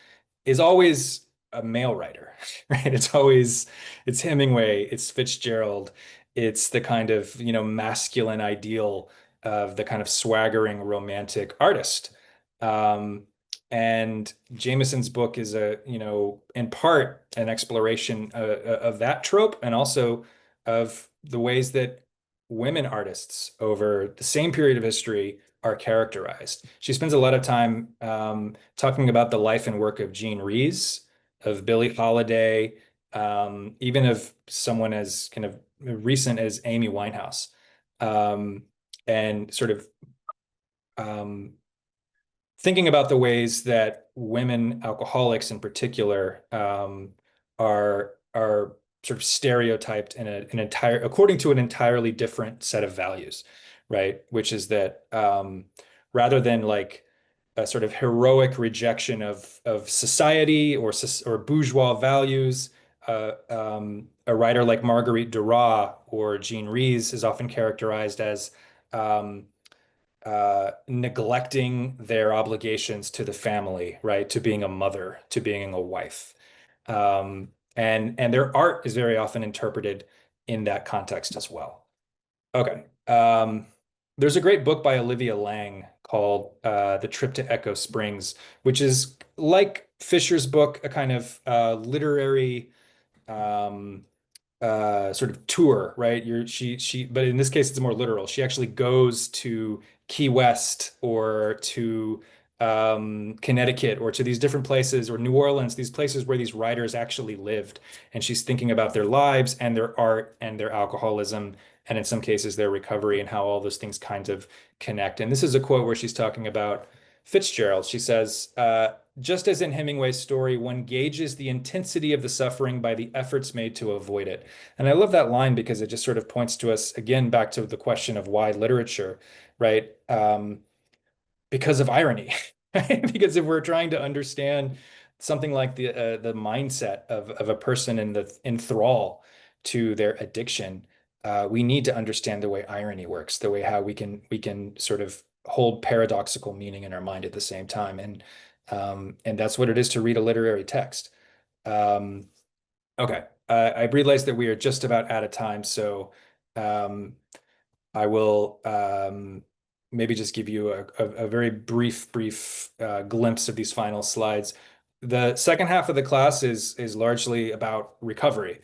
is always a male writer, right? It's Hemingway, it's Fitzgerald, it's the kind of masculine ideal of the kind of swaggering romantic artist. Um, and Jameson's book is in part an exploration of that trope and also of the ways that women artists over the same period of history are characterized. She spends a lot of time talking about the life and work of Jean Rhys, of Billie Holiday, even of someone as kind of recent as Amy Winehouse, um, and sort of um, thinking about the ways that women alcoholics in particular are sort of stereotyped in an entire according to an entirely different set of values, right? Which is that rather than like a sort of heroic rejection of society or bourgeois values, a writer like Marguerite Duras or Jean Rhys is often characterized as um, neglecting their obligations to the family, right? To being a mother, to being a wife. And their art is very often interpreted in that context as well. Okay. There's a great book by Olivia Lang called The Trip to Echo Springs, which is like Fisher's book, a kind of literary um, sort of tour, right? But in this case, it's more literal. She actually goes to Key West or to Connecticut or to these different places or New Orleans, these places where these writers actually lived. And she's thinking about their lives and their art and their alcoholism, and in some cases, their recovery and how all those things kind of connect. And this is a quote where she's talking about Fitzgerald. She says, just as in Hemingway's story, one gauges the intensity of the suffering by the efforts made to avoid it. And I love that line because it just sort of points to us again back to the question of why literature, right? Because of irony, right? Because if we're trying to understand something like the mindset of a person in the in thrall to their addiction, we need to understand the way irony works, the way how we can sort of hold paradoxical meaning in our mind at the same time, and that's what it is to read a literary text. Um, okay, I realize that we are just about out of time, so um, I will maybe just give you a very brief glimpse of these final slides. The second half of the class is largely about recovery.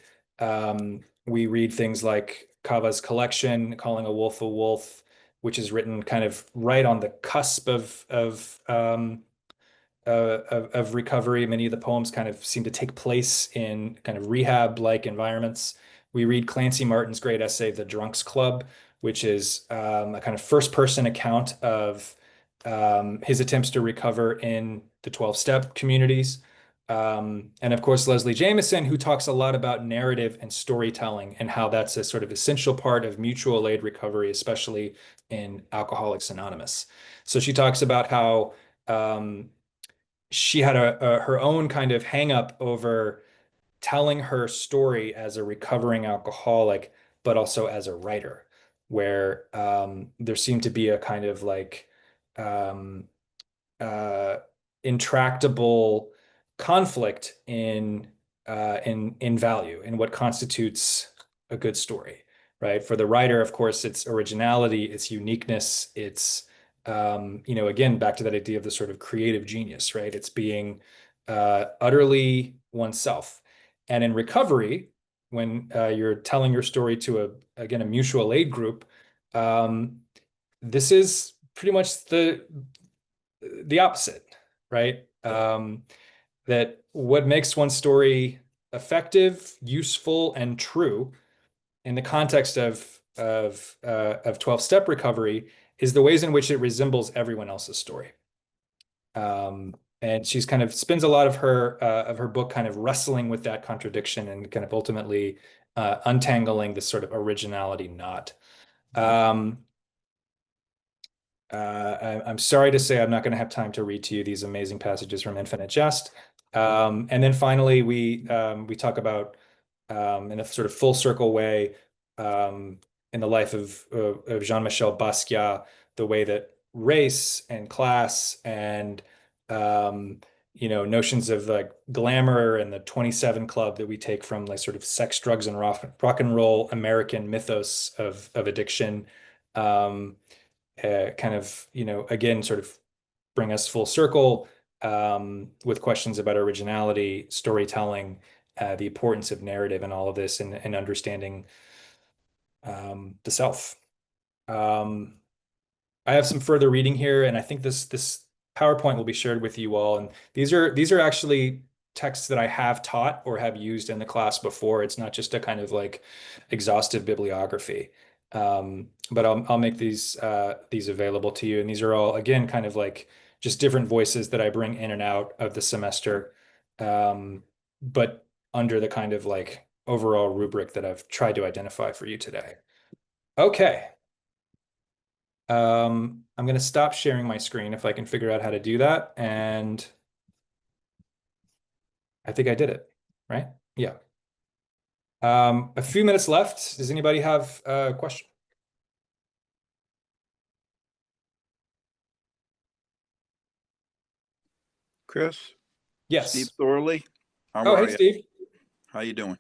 We read things like Kava's collection, Calling a Wolf, which is written kind of right on the cusp of recovery. Many of the poems kind of seem to take place in kind of rehab-like environments. We read Clancy Martin's great essay, The Drunks Club, which is a kind of first-person account of his attempts to recover in the 12-step communities. And of course, Leslie Jameson, who talks a lot about narrative and storytelling and how that's a sort of essential part of mutual aid recovery, especially in Alcoholics Anonymous. So she talks about how she had her own kind of hang up over telling her story as a recovering alcoholic, but also as a writer, where there seemed to be a kind of like um, uh, intractable conflict in value, in what constitutes a good story, right? For the writer, of course, it's originality, it's uniqueness, it's again, back to that idea of the sort of creative genius, right? It's being utterly oneself. And in recovery, when you're telling your story to a mutual aid group, um, this is pretty much the opposite, right? That what makes one story effective, useful, and true in the context of 12-step recovery is the ways in which it resembles everyone else's story. And she's kind of spends a lot of her book kind of wrestling with that contradiction and kind of ultimately untangling this sort of originality knot. Um, I'm sorry to say I'm not going to have time to read to you these amazing passages from Infinite Jest. And then finally, we talk about in a sort of full circle way in the life of Jean-Michel Basquiat, the way that race and class and notions of like glamour and the 27 Club that we take from like sort of sex, drugs, and rock and roll American mythos of addiction. Um, Kind of, again, sort of bring us full circle with questions about originality, storytelling, the importance of narrative and all of this, and understanding the self. Um, I have some further reading here, and I think this PowerPoint will be shared with you all. And these are actually texts that I have taught or have used in the class before. It's not just a kind of like exhaustive bibliography. But I'll make these available to you. And these are all again kind of like just different voices that I bring in and out of the semester, but under the kind of like overall rubric that I've tried to identify for you today. Okay. I'm going to stop sharing my screen if I can figure out how to do that. And I think I did it, right? Yeah. A few minutes left. Does anybody have a question? Chris, Steve Yes. Thorley, how Oh, hey, are you? Steve. How you doing?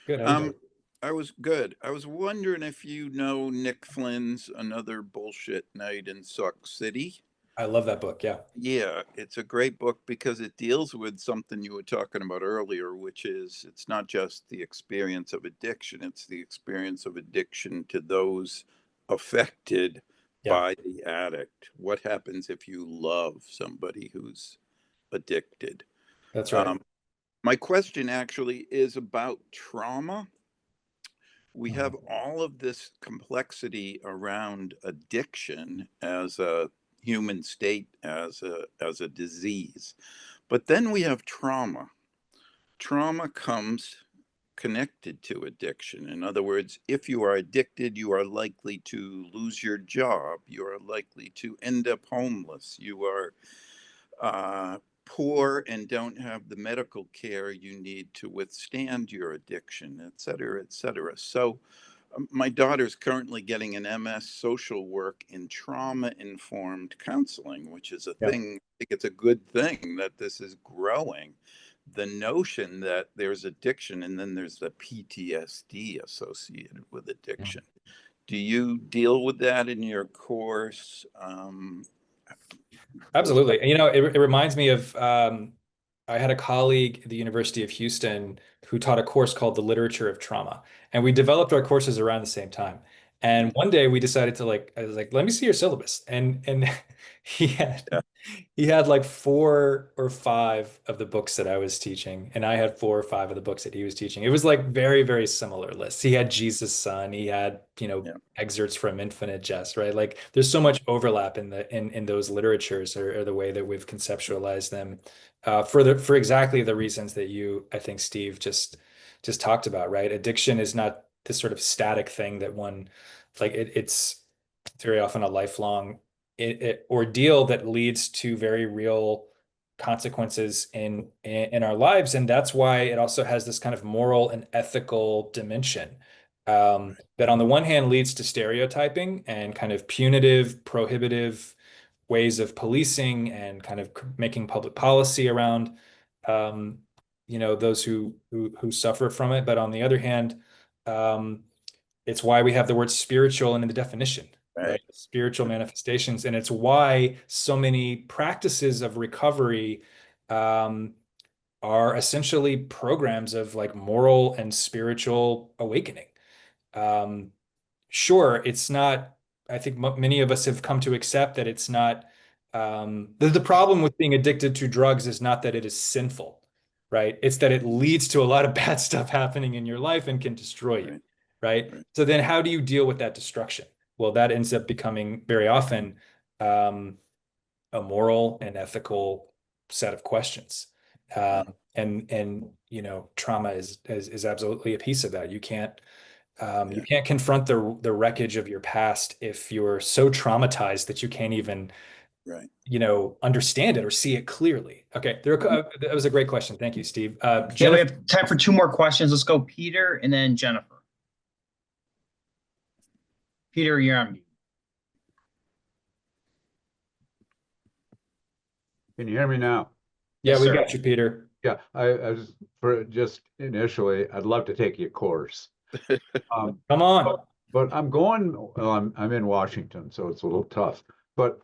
Good. How you doing? Um, I was good. I was wondering if you know Nick Flynn's Another Bullshit Night in Sauk City. I love that book. Yeah. Yeah, it's a great book because it deals with something you were talking about earlier, which is it's not just the experience of addiction, it's the experience of addiction to those affected Yeah. by the addict. What happens if you love somebody who's addicted? That's right. Um, My question actually is about trauma. We have Mhm. all of this complexity around addiction as a human state as a disease. But then we have trauma. Trauma comes connected to addiction. In other words, if you are addicted, you are likely to lose your job. You are likely to end up homeless. You are poor and don't have the medical care you need to withstand your addiction, et cetera, et cetera. So my daughter's currently getting an MS social work in trauma-informed counseling, which is a Yeah. thing. I think it's a good thing that this is growing. The notion that there's addiction and then there's the PTSD associated with addiction. Do you deal with that in your course? Absolutely. And, it reminds me of I had a colleague at the University of Houston who taught a course called The Literature of Trauma. And we developed our courses around the same time. And one day we decided to I was like, let me see your syllabus. And he had Yeah. he had like 4 or 5 of the books that I was teaching, and I had 4 or 5 of the books that he was teaching. It was like very, very similar lists. He had Jesus' Son, he had, Yeah. excerpts from Infinite Jest, right? Like there's so much overlap in those literatures or the way that we've conceptualized them, for exactly the reasons that I think, Steve, just talked about, right? Addiction is not this sort of static thing that one it's very often a lifelong ordeal that leads to very real consequences in our lives, and that's why it also has this kind of moral and ethical dimension, that on the one hand leads to stereotyping and kind of punitive, prohibitive ways of policing and kind of making public policy around those who suffer from it. But on the other hand, it's why we have the word spiritual in the definition, right? Spiritual manifestations. And it's why so many practices of recovery are essentially programs of like moral and spiritual awakening. Sure, it's not, I think many of us have come to accept that it's not, the problem with being addicted to drugs is not that it is sinful, right? It's that it leads to a lot of bad stuff happening in your life and can destroy you, right? So then how do you deal with that destruction? Well, that ends up becoming very often a moral and ethical set of questions. And trauma is absolutely a piece of that. You can't confront the wreckage of your past if you're so traumatized that you can't even understand it or see it clearly. Okay, that was a great question. Thank you, Steve. Yeah, we Jennifer, have time for 2 more questions. Let's go Peter and then Jennifer. Peter, you're on mute. Can you hear me now? yeah, Yes, we sir. got you, Peter. Yeah, I just initially, I'd love to take your course. Come on. But I'm in Washington, so it's a little tough. But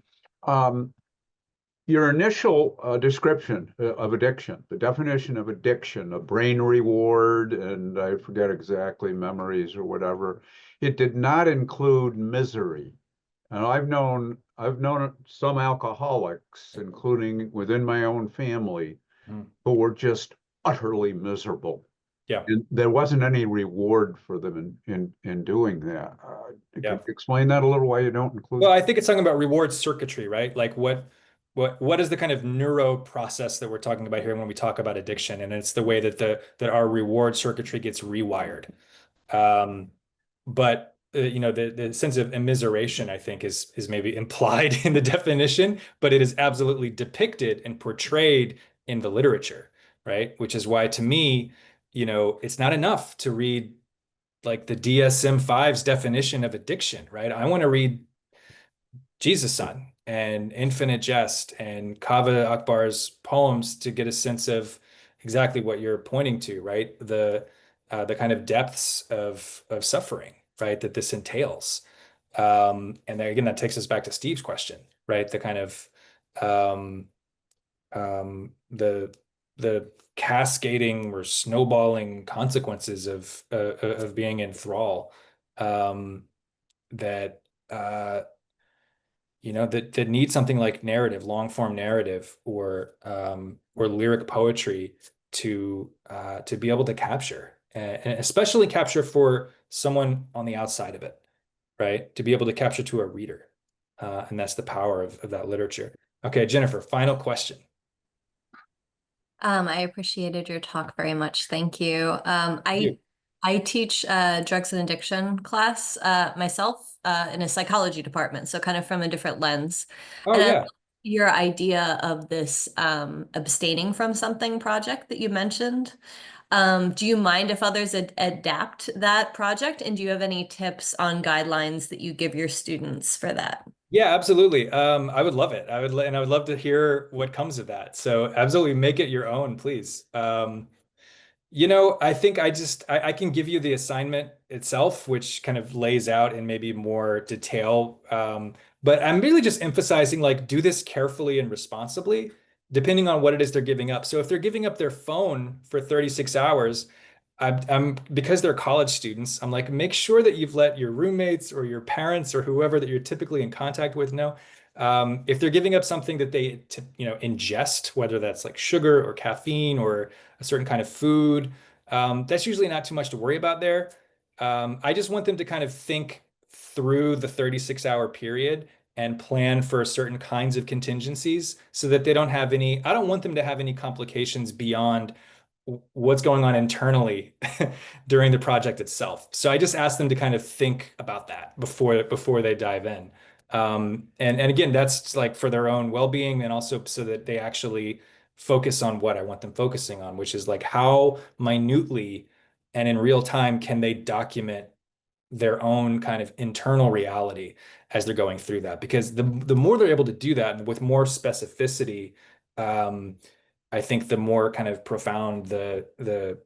your initial description of addiction, the definition of addiction, a brain reward, and I forget exactly, memories or whatever, it did not include misery. And I've known some alcoholics, including within my own family, who were just utterly miserable. Yeah. And there wasn't any reward for them in doing that. Can you explain that a little, why you don't include? Well, I think it's talking about reward circuitry, right? Like what is the kind of neuro process that we're talking about here when we talk about addiction? And it's the way that our reward circuitry gets rewired. But the sense of immiseration, I think, is maybe implied in the definition, but it is absolutely depicted and portrayed in the literature, right? Which is why, to me, it's not enough to read like the DSM-5's definition of addiction, right? I want to read Jesus' Son and Infinite Jest and Kaveh Akbar's poems to get a sense of exactly what you're pointing to, right? The kind of depths of suffering, right, that this entails. And then, again, that takes us back to Steve's question, right? The kind of the cascading or snowballing consequences of being in thrall, that that need something like narrative, long form narrative, or lyric poetry to be able to capture, and especially capture for someone on the outside of it, right? To be able to capture to a reader. And that's the power of that literature. Okay, Jennifer, final question. I appreciated your talk very much. Thank you. Thank you. I teach drugs and addiction class myself in a psychology department, so kind of from a different lens. Oh, And I yeah. love your idea of this abstaining from something project that you mentioned. Do you mind if others adapt that project? And do you have any tips on guidelines that you give your students for that? Yeah, absolutely. I would love it. And I would love to hear what comes of that. So absolutely make it your own, please. I think I can give you the assignment itself, which kind of lays out in maybe more detail. But I'm really just emphasizing like do this carefully and responsibly, depending on what it is they're giving up. So if they're giving up their phone for 36 hours, I'm because they're college students, I'm like, make sure that you've let your roommates or your parents or whoever that you're typically in contact with know. If they're giving up something that they ingest, whether that's like sugar or caffeine or a certain kind of food, that's usually not too much to worry about there. I just want them to kind of think through the 36-hour period and plan for certain kinds of contingencies so that they don't have any, I don't want them to have any complications beyond what's going on internally during the project itself. So I just ask them to kind of think about that before they dive in. And again, that's like for their own well-being and also so that they actually focus on what I want them focusing on, which is like how minutely and in real time can they document their own kind of internal reality as they're going through that. Because the more they're able to do that and with more specificity, I think the more kind of profound the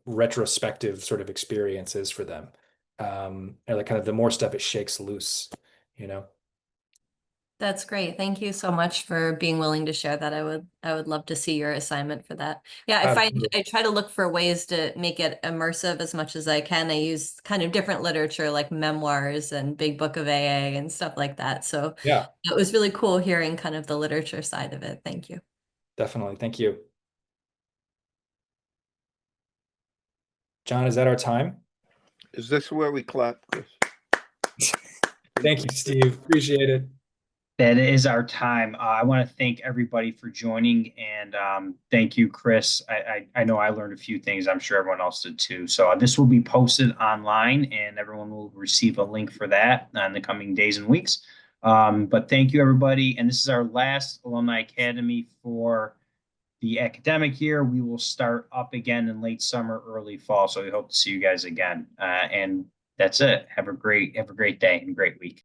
retrospective sort of experience is for them. And like kind of the more stuff it shakes loose, you know. That's great. Thank you so much for being willing to share that. I would love to see your assignment for that. Yeah, I try to look for ways to make it immersive as much as I can. I use kind of different literature like memoirs and Big Book of AA and stuff like that. So Yeah, it was really cool hearing kind of the literature side of it. Thank you. definitely. Thank you. John, is that our time? Is this where we clap, Chris? Thank you, Steve. Appreciate it. That is our time. I want to thank everybody for joining, and thank you, Chris. I know I learned a few things. I'm sure everyone else did too. So this will be posted online, and everyone will receive a link for that in the coming days and weeks. But thank you, everybody. And this is our last Alumni Academy for the academic year. We will start up again in late summer, early fall. So we hope to see you guys again. And that's it. Have a great day and great week.